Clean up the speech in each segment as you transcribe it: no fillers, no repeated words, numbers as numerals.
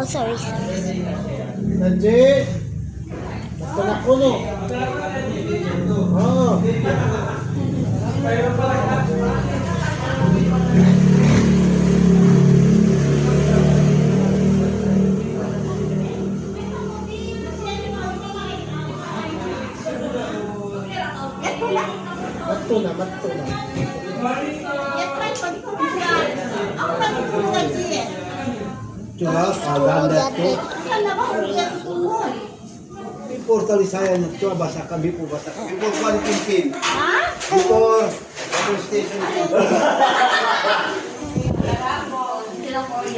Oh, sorry. Najee! Magkanak ko no? Oo. Mato na. Cuma dahan to. Before talisaya na to, basa kami po. Before kuan pinpin. Before station.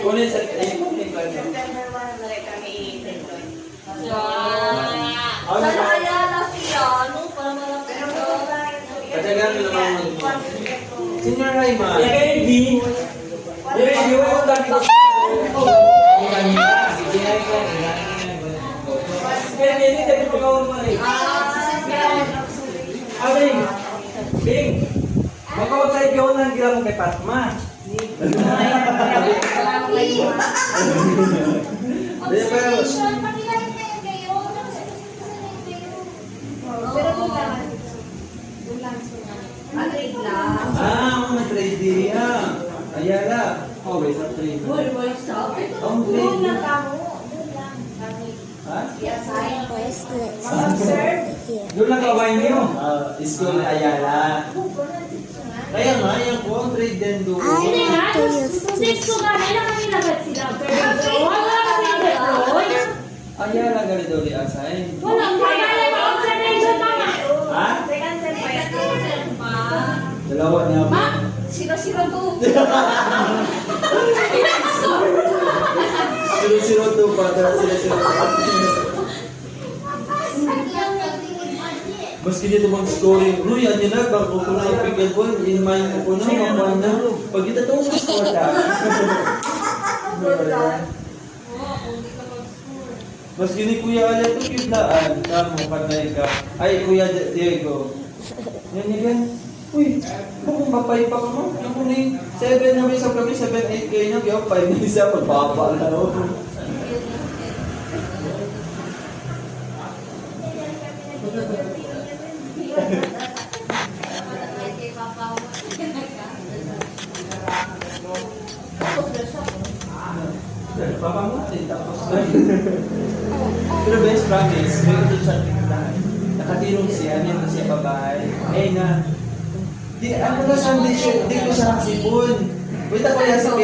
Kunin sa Katagan mo naman Senior Raima. Baby! Baby, yung dami ko. Hindi, dami ko gawin mo rin. Bing! Bing! Magkawag sa ikaw na ang gila mo kay Fatma. Trade dia. Ayala. Oh, wait, sa trade. Ang trade. Ha? Doon lang kawain niyo. School Ayala. Kaya nga, yung kung trade din doon. Ayala gali daw di asay. Ha? Dalawa niya ako. Siro-siro to. Siro-siro to pa. Siro-siro to. Maski dito mag-scoring. No, yan yun na. Bago ko na yung pickle ball. In-mind ko na. Makuha na. Pag ito ito, mag-score ka. Maski ni Kuya Alia ito, kiblaan. Tamo, panay ka. Ay, Kuya Diego. Yan yan. Uy, kung mapay pa ka mo. Yung kuning 7 na may sa kami, 7-8 kayo na. Kaya 5 na isa, magbaba na ako. Papa mo, tapos na. Pero best promise, may ito siya tingnan. Nakatirong siya, niya na siya babae. Eh na, di ako na Sunday shirt, di ko siya nakasipon. Wait ako yan sa